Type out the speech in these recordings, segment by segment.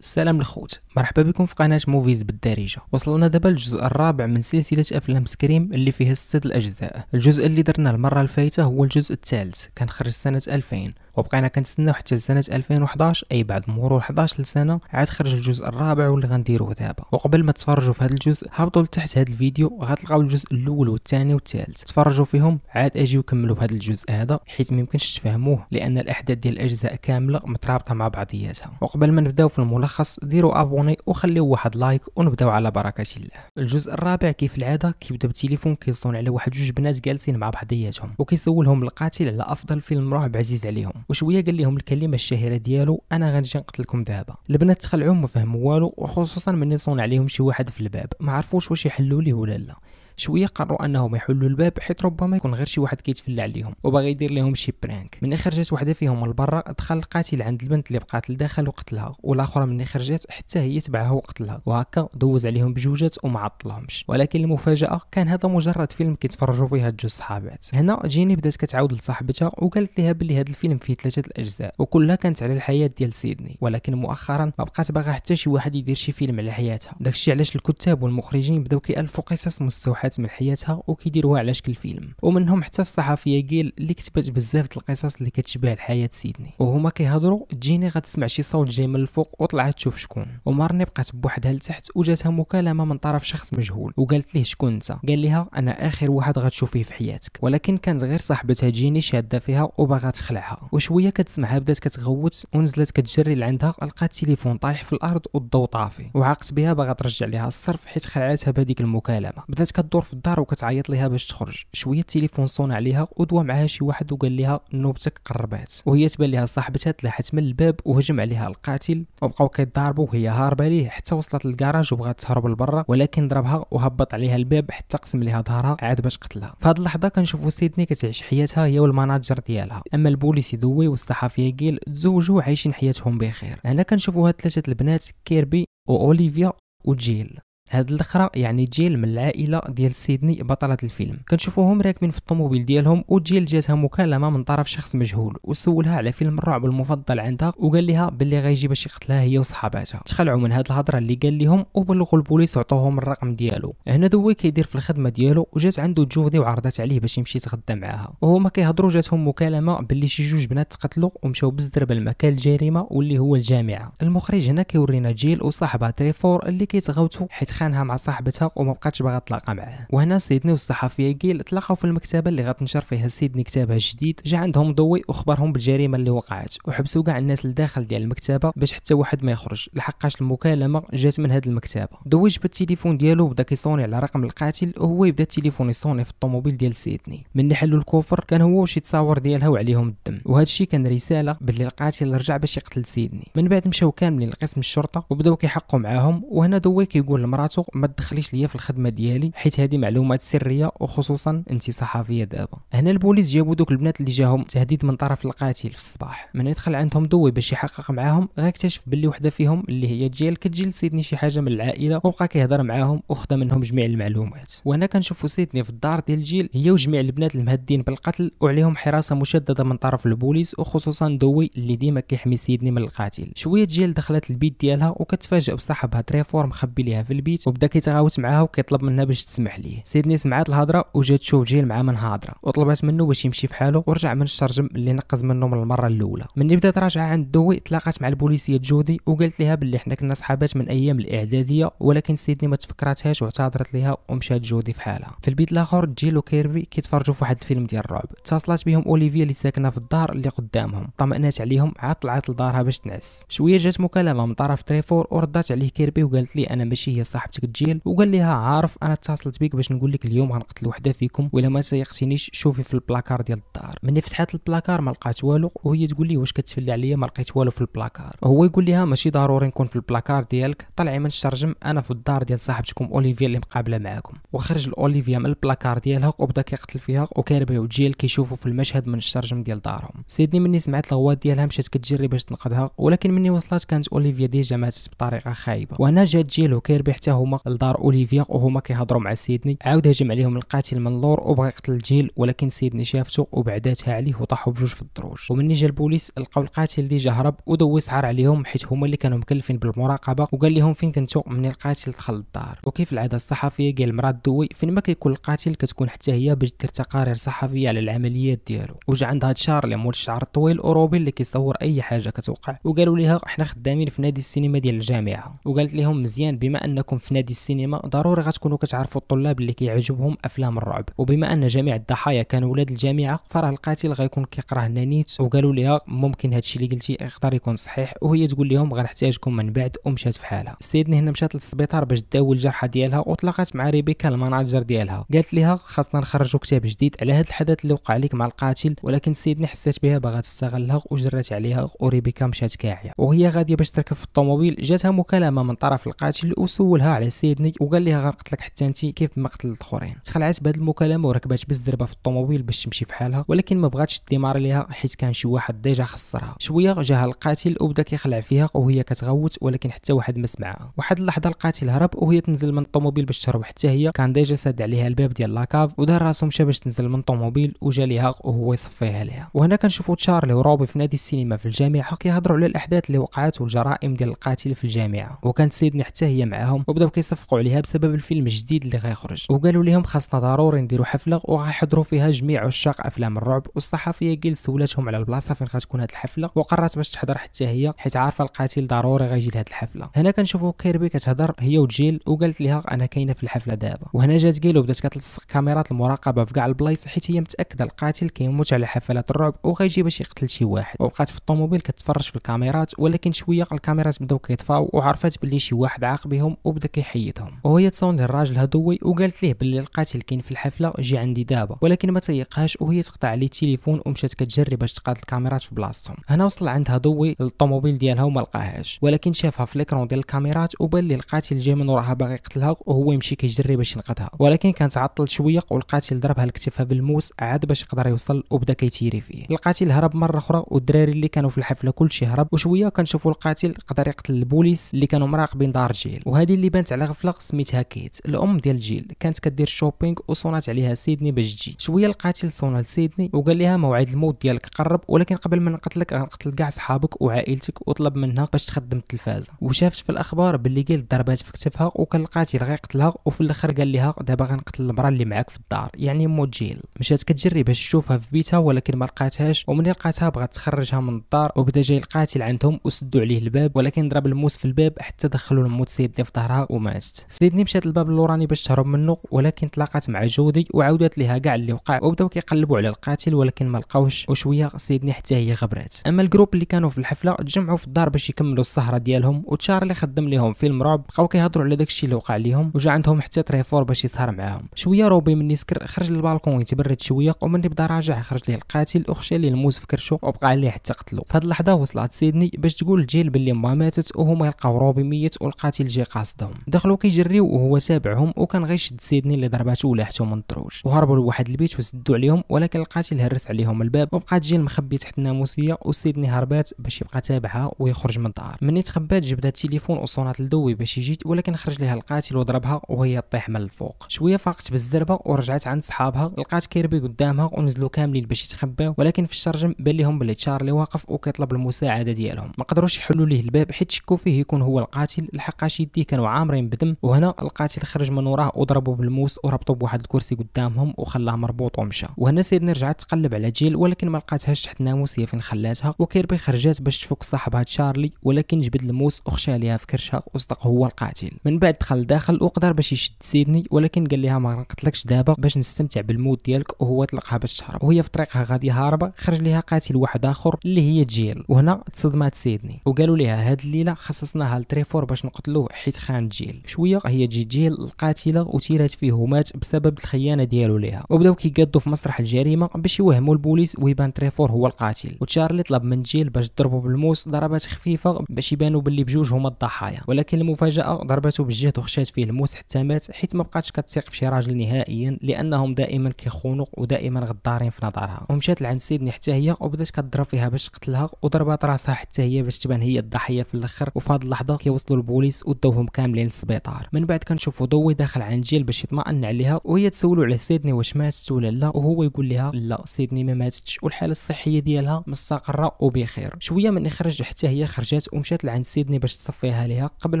السلام الخوت، مرحبا بكم في قناة موفيز بالدارجة. وصلنا دابا للجزء الرابع من سلسلة أفلام سكريم اللي فيها 6 الأجزاء. الجزء اللي درنا المرة الفايتة هو الجزء الثالث، كان خرج سنة 2000 وبقينا كنتسناو حتى لسنة 2011، أي بعد مرور 11 سنة عاد خرج الجزء الرابع واللي غنديروه دابا. وقبل ما تفرجوا في هذا الجزء هبطوا لتحت هذا الفيديو غتلقاو الجزء الأول والثاني والثالث، تفرجوا فيهم عاد أجيو كملوا بهذا الجزء هذا حيت ميمكنش تفهموه لأن الأحداث ديال الأجزاء كاملة مترابطة مع بعضياتها. وقبل ما نبداو في الملخص ديروا ابوني وخليو واحد لايك ونبداو على بركه الله. الجزء الرابع كيف العاده كيبدا بالتليفون كيصون على واحد جوج بنات جالسين مع بعضياتهم وكيسولهم القاتل على افضل فيلم رعب عزيز عليهم، وشويه قال لهم الكلمه الشهيره ديالو انا غنجي نقتلكم دابا. البنات تخلعوا ما فهموا والو، وخصوصا من يصون عليهم شي واحد في الباب ما عرفوش واش يحلوا ليه ولا لا. شويه قرروا انهم يحلوا الباب حيت ربما يكون غير شي واحد كيتفلى عليهم وباغي يدير لهم شي برانك. من خرجت وحده فيهم لبرا دخل القاتل عند البنت اللي بقات لداخل وقتلها، والاخرى من خرجت حتى هي تبعها وقتلها، وهكا دوز عليهم بجوجات وما عطلهمش. ولكن المفاجاه كان هذا مجرد فيلم كيتفرجوا فيه هاد جوج صحابات. هنا جيني بدات كتعاود لصاحبتها وقالت لها بلي هذا الفيلم فيه 3 الاجزاء وكلها كانت على الحياه ديال سيدني، ولكن مؤخرا ما بقات باغا حتى شي واحد يدير شي فيلم على حياتها. داكشي علاش الكتاب والمخرجين بداو كيالفوا قصص مستوحاه من حياتها وكيديروها على شكل فيلم، ومنهم حتى الصحفيه جيل اللي كتبت بزاف د القصص اللي كتشبه الحياه سيدني. وهما كيهضروا جيني غتسمع شي صوت جاي من الفوق وطلعت تشوف شكون، ومارني بقات بوحدها لتحت وجاتها مكالمه من طرف شخص مجهول وقالت ليه شكون انت. قال لها انا اخر واحد غتشوفيه في حياتك، ولكن كانت غير صاحبتها جيني شاده فيها وباغا تخلعها. وشويه كتسمعها بدات كتغوت ونزلت كتجري لعندها، لقات التليفون طايح في الارض والضوء طافي، وعاقت بها باغا ترجع ليها الصرف حيت خلعتها بهذيك المكالمه. بدات كدور في الدار وكتعيط ليها باش تخرج. شويه التليفون صون عليها ودوا معها شي واحد وقال لها نوبتك قربات، وهي تبان لها صاحبتها تلاحت من الباب وهجم عليها القاتل وبقاو كيضاربوا وهي هاربه ليه حتى وصلت للكراج وبغات تهرب لبرا، ولكن ضربها وهبط عليها الباب حتى قسم لها ظهرها عاد باش قتلها. في هذه اللحظه كنشوفوا سيدني كتعيش حياتها هي والماناجر ديالها، اما البوليسي دوي والصحفيه جيل تزوجوا عايشين حياتهم بخير. هنا كنشوفوا هاد 3 البنات كيربي واوليفيا وجيل. هاد الاخرى يعني جيل من العائله ديال سيدني بطله الفيلم. كنشوفوهم راكبين في الطوموبيل ديالهم وجيل جاتها مكالمه من طرف شخص مجهول وسولها على فيلم الرعب المفضل عندها وقال لها باللي غيجي باش يقتلها هي وصحاباتها. تخلعوا من هاد الهضره اللي قال لهم وبلغوا البوليس وعطوهم الرقم ديالو. هنا دوي كيدير في الخدمه ديالو وجات عنده جودي وعرضت عليه باش يمشي يتغدى معاها، وهما كيهضروا جاتهم مكالمه باللي شي جوج بنات تقتلوا ومشاو بالزربه لمكان الجريمه واللي هو الجامعه. المخرج هنا كيورينا جيل وصاحبها تريفور اللي كيتغوتوا حيت خانها مع صاحبتها وما بقاتش باغا تلاقى معاه. وهنا سيدني والصحفيه جيل تلاقاو في المكتبه اللي غتنشر فيها سيدني كتابها الجديد. جا عندهم ضوي وخبرهم بالجريمه اللي وقعت وحبسوا كاع الناس لداخل ديال المكتبه باش حتى واحد ما يخرج لحقاش المكالمه جات من هاد المكتبه. ضوي جبد التليفون ديالو وبدا كيصوني على رقم القاتل وهو يبدا التليفون يصوني في الطوموبيل ديال سيدني. من حلوا الكوفر كان هو وشي تصاور ديالها وعليهم الدم، وهذا الشيء كان رساله باللي القاتل رجع باش يقتل سيدني. من بعد مشاو كاملين لقسم الشرطه وبداو كيحقوا معاهم، وهنا دوي كيقول لمراته ما تدخليش ليا في الخدمه ديالي حيت هذه معلومات سريه وخصوصا انت صحفيه دابا. هنا البوليس جابوا دوك البنات اللي جاهم تهديد من طرف القاتل في الصباح. من يدخل عندهم دوي باش يحقق معاهم غيكتشف باللي وحده فيهم اللي هي جيل كتجي لسيدني شي حاجه من العائله وبقى كيهضر معاهم وخدا منهم جميع المعلومات. وهنا كنشوفوا سيدني في الدار ديال جيل هي وجميع البنات المهدين بالقتل وعليهم حراسه مشدده من طرف البوليس وخصوصا دوي اللي ديما كيحمي سيدني من القاتل. شويه جيل دخلت البيت ديالها وكتفاجئ بصاحبها تريفور مخبي ليها في البيت وبدا كيتغاوت معاها وكيطلب منها باش تسمح ليه. سيدني سمعت الهضره وجات تشوف جيل مع من هاضره وطلبات منه باش يمشي في حاله ورجع من الشرجم اللي نقز منه من المره الاولى. من بدات راجعه عند دوي تلاقات مع البوليسيه جودي وقالت لها باللي حنا كنا صحابات من ايام الاعداديه، ولكن سيدني ما تفكراتهاش واعتذرت لها ومشات جودي في حالها. في البيت الاخر جيل وكيربي كيتفرجوا في واحد الفيلم ديال الرعب. اتصلت بهم اوليفيا اللي ساكنه في الدار اللي قدامهم، طمأنات عليهم عاد طلعت لدارها باش تنعس. شويه جات مكالمه من طرف تريفور وردات عليه كيربي وقالت لي انا ماشي هي صاحبتك جيل، وقال لها عارف انا اتصلت بك باش نقول لك اليوم غنقتل وحده فيكم ولا ما سيقتنيش شوفي في البلاكار ديال الدار. مني فتحت البلاكار ما لقات والو وهي تقول لي واش كتفلي عليا ما لقيت والو في البلاكار. وهو يقول لها ماشي ضروري نكون في البلاكار ديالك، طلعي من الشرجم انا في الدار ديال صاحبتكم اوليفيا اللي مقابله معاكم. وخرج الاوليفيا من البلاكار ديالها وبدا كيقتل فيها وكيربي وجيل كيشوفوا في المشهد من الشرجم ديال دارهم. سيدني مني سمعت الغوات ديالها مشات كتجري باش تنقذها، ولكن مني وصلت كانت اوليفيا ديجا ماتت بطريقه خايبه. وهنا جات جيل وكيربي حتى حتى هما لدار اوليفيا وهما كيهضروا مع سيدني. عاود هجم عليهم القاتل من اللور وبغى يقتل جيل، ولكن سيدني شافته وبعداتها عليه وطاحوا بجوج في الدروج. ومني جا البوليس لقاو القاتل ديجا هرب ودوي سعر عليهم حيت هما اللي كانوا مكلفين بالمراقبه، وقال لهم فين كنتو من القاتل دخل الدار. وكيف العاده الصحفيه قال مرات دوي فين ما كيكون القاتل كتكون حتى هي باش دير تقارير صحفيه على العمليات ديالو. وجا عند هاد شارلي مول الشعر الطويل وروبين اللي كيصور اي حاجه كتوقع، وقالوا ليها احنا خدامين في نادي السينما ديال الجامعه. وقالت لهم مزيان بما انكم في نادي السينما ضروري غتكونوا كتعرفوا الطلاب اللي كيعجبهم افلام الرعب، وبما ان جميع الضحايا كانوا ولاد الجامعه فراه القاتل غيكون كيقراه نانيت. وقالوا ليها ممكن هادشي اللي قلتي يقدر يكون صحيح، وهي تقول لهم غنحتاجكم من بعد، ومشات في حالها. سيدني هنا مشات للسبيطار باش تداوي الجرحى ديالها وتلاقات مع ريبيكا المناجر ديالها. قالت ليها خاصنا نخرجوا كتاب جديد على هذا الحدث اللي وقع لك مع القاتل، ولكن سيدني حسات بها باغا تستغلها وجرات عليها، وريبيكا مشات كاعيه. وهي غاديه باش تركب في الطوموبيل جاتها مكالمه من طرف القاتل وسولها على سيدني وقال لها غنقتلك حتى انت كيف ما قتلت الاخرين. تخلعت بهذه المكالمه وركبات بالزربه في الطوموبيل باش تمشي في حالها، ولكن ما بغاتش ديمار ليها حيت كان شي واحد ديجا خسرها. شويه جاها القاتل وبدا كيخلع فيها وهي كتغوت، ولكن حتى واحد ما سمعها. واحد اللحظه القاتل هرب وهي تنزل من الطوموبيل باش تهرب، حتى هي كان ديجا ساد عليها الباب ديال لاكاف ودار راسو مشى باش تنزل من الطوموبيل وجا ليها وهو يصفيها ليها. وهنا كنشوفوا تشارلي وروبي في نادي السينما في الجامعه كيهضروا على الاحداث اللي وقعات والجرائم ديال القاتل في الجامعه، وكانت سيدني حتى هي معاهم وبداو كيصفقوا عليها بسبب الفيلم الجديد اللي غيخرج. وقالوا لهم خاصنا ضروري نديروا حفله وغيحضروا فيها جميع عشاق افلام الرعب. والصحفيه قيل سولاتهم على البلاصه فين غتكون هذه الحفله، وقررت باش تحضر حتى هي حيت عارفه القاتل ضروري غيجي لهذه الحفله. هنا كنشوفوا كيربي كتهضر هي وجيل وقالت لها انا كاينه في الحفله دابا. وهنا جات قيل وبدات كتلصق كاميرات المراقبه في كاع البلايص حيت هي متاكده القاتل كيموت على حفلات الرعب وغيجي باش يقتل شي واحد. وبقات في الطوموبيل كتفرج في الكاميرات، ولكن شويه الكاميرات بداو كيطفاو وعرفت باللي شي واحد عاقبهم وبدا كيحيدهم. وهي تصون للراجل هدوي وقالت ليه باللي القاتل كاين في الحفله جي عندي دابا، ولكن ما تيقهاش وهي تقطع عليه التليفون ومشات كتجري باش تقاد الكاميرات في بلاصتهم. هنا وصل عندها ضوي للطوموبيل ديالها وما لقاهاش، ولكن شافها في ليكرون ديال الكاميرات وبان لي القاتل جاي من وراها باغي يقتلها وهو يمشي كيجري باش ينقذها، ولكن كانت عطل شويه والقاتل ضربها لكتفها بالموس عاد باش يقدر يوصل وبدا كيتيري فيه. القاتل هرب مره اخرى والدراري اللي كانوا في الحفله كلشي هرب، وشويه كنشوفوا القاتل قدر يقتل البوليس اللي كانوا مراقبين دار جيل. وهذه اللي بانت على غفله سميتها كيت الام ديال جيل، كانت كدير شوبينغ وصونات عليها سيدني باش تجي. شويه القاتل صون لسيدني وقال لها موعد الموت ديالك قرب، ولكن قبل ما نقتلك غنقتل كاع صحابك وعائلتك، وطلب منها باش تخدم التلفازه. وشافت في الاخبار باللي قال ضربات في كتفها وكان القاتل غيقتلها، وفي الاخر قال لها دابا غنقتل المراه اللي معاك في الدار يعني موت جيل. مشات كتجري باش تشوفها في بيتها ولكن ما لقاتهاش، ومن لقاتها بغات تخرجها من الدار وبدا جاي القاتل عندهم وسدوا عليه الباب، ولكن ضرب الموس في الباب حتى دخلوا الموت سيدني في ظهرها وماتت. سيدني مشات للباب اللوراني باش تهرب منه، ولكن تلاقات مع جودي وعاودت ليها كاع اللي وقع وبداو كيقلبوا على القاتل ولكن ما لقاوش. وشويه سيدني حتى هي غبرات. اما الجروب اللي كانوا في الحفله تجمعوا في الدار باش يكملوا السهره ديالهم، وتشارلي خدم لهم فيلم رعب بقاو كيهضروا على داكشي اللي وقع لهم، وجا عندهم حتى تريفور باش يسهر معاهم. شويه روبي مني سكر خرج للبالكون يتبرد شويه، ومني بدا راجع خرج ليه القاتل وخشى ليه الموز في كرشو وبقى عليه حتى قتلو. في هذه اللحظه وصلت سيدني باش تقول جيل باللي ما ماتت، وهما يلقاو روبي ميت والقاتل جاي قاصدهم. دخلوا كيجريو وهو تابعهم، وكان غيشد سيدني اللي ضرباته ولاحته من الدروج، وهربوا لواحد البيت وسدوا عليهم، ولكن القاتل هرس عليهم الباب وبقات جيل مخبي تحت الناموسيه، وسيدني هربات باش يبقى تابعها ويخرج من الدار. مني تخبات جبدها التليفون وصونات لدوي باش يجي، ولكن خرج ليها القاتل وضربها وهي طيح من الفوق. شويه فاقت بالزربه ورجعت عند صحابها، لقات كيربي قدامها ونزلوا كاملين باش يتخباو، ولكن في الشرجم بان لهم بلي تشارلي واقف وكيطلب المساعده ديالهم. ما قدروش يحلوا ليه الباب حيت شكوا فيه يكون هو القاتل، لحقاش يديه كانوا عامرين بدم. وهنا القاتل خرج من وراه وضربوا بالموس وربطوا بواحد الكرسي قدامهم وخلاه مربوط ومشى. وهنا سيدني رجعت تقلب على جيل ولكن ما لقاتهاش تحت الناموسيه فين خلاتها، وكيربي خرجات باش تفك صاحبها تشارلي، ولكن جبد الموس وخشى عليها في كرشها وصدق هو القاتل. من بعد دخل داخل وقدر باش يشد سيدني، ولكن قال لها ما نقتلكش دابا باش نستمتع بالموت ديالك، وهو طلقها باش تهرب. وهي في طريقها غادي هاربه خرج ليها قاتل واحد اخر اللي هي جيل، وهنا تصدمات سيدني وقالوا لها هاد الليله خصصناها لتريفور باش نقتلوه حيت خان جيل. شويه هي جيل القاتله وتيرات فيه ومات بسبب الخيانه ديالو ليها، وبداو كيقادوا في مسرح الجريمه باش يوهموا البوليس ويبان تريفور هو القاتل. وتشارلي طلب من جيل باش تضربوا بالموس ضربات خفيفه باش يبانوا باللي بجوج هما الضحايا، ولكن المفاجاه ضربته بالجهد وخشات فيه الموس حتى مات، حيت ما بقاتش كتثق في شي راجل نهائيا لانهم دائما كيخونوا ودائما غدارين في نظرها. ومشات لعند سيدني حتى هي وبدات كتضرب فيها باش تقتلها، وضربات راسها حتى هي باش تبان هي الضحيه في الاخر. وفي هذه اللحظه كيوصلوا البوليس وداوهم كاملين كاملين للسبيطار. من بعد كنشوفوا ضوي داخل عند جيل باش يطمئن عليها، وهي تسولو على سيدني واش ماتت ولا لا، وهو يقول لها لا سيدني ما ماتتش والحاله الصحيه ديالها مستقره وبخير. شويه من خرج حتى هي خرجات ومشات لعند سيدني باش تصفيها ليها قبل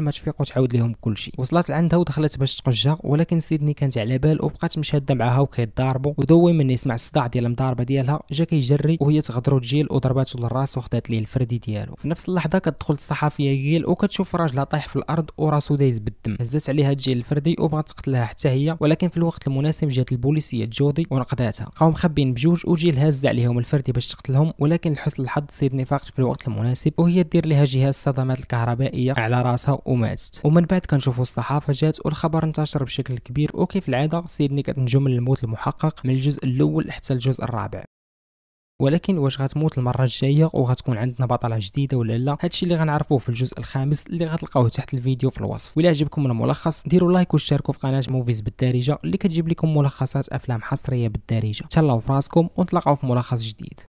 ما تفيق وتعاود لهم كلشي. وصلت عندها ودخلت باش تقجها، ولكن سيدني كانت على بال وبقات مشاده معاها وكيتضاربوا. وضوي من يسمع الصداع ديال المضاربه ديالها جا كيجري وهي تغدرو جيل وضرباتو للراس وخدات ليه الفردي ديالو. في نفس اللحظه كتدخل الصحفيه جيل وكتشوف راجلها طايح في الارض وراسو دايز بالدم. هزت عليها جيل الفردي وبغات تقتلها حتى هي، ولكن في الوقت المناسب جات البوليسيه جودي ونقذاتها. بقاو مخبين بجوج وجيل هاز عليهم الفردي باش تقتلهم، ولكن لحسن الحظ سيدني فاقت في الوقت المناسب وهي دير لها جهاز الصدمات الكهربائيه على راسها وماتت. ومن بعد كنشوفوا الصحافه جات والخبر انتشر بشكل كبير، وكيف العاده سيدني كتنجم من الموت المحقق من الجزء الاول حتى الجزء الرابع. ولكن واش غتموت المره الجايه وغتكون عندنا بطله جديده ولا لا؟ هادشي اللي غنعرفوه في الجزء الخامس اللي غتلقاوه تحت الفيديو في الوصف. وإلا عجبكم الملخص ديروا لايك واشتركوا في قناه موفيز بالدارجه اللي كتجيب لكم ملخصات افلام حصريه بالدارجه. تهلاو في راسكم ونتلاقاو في ملخص جديد.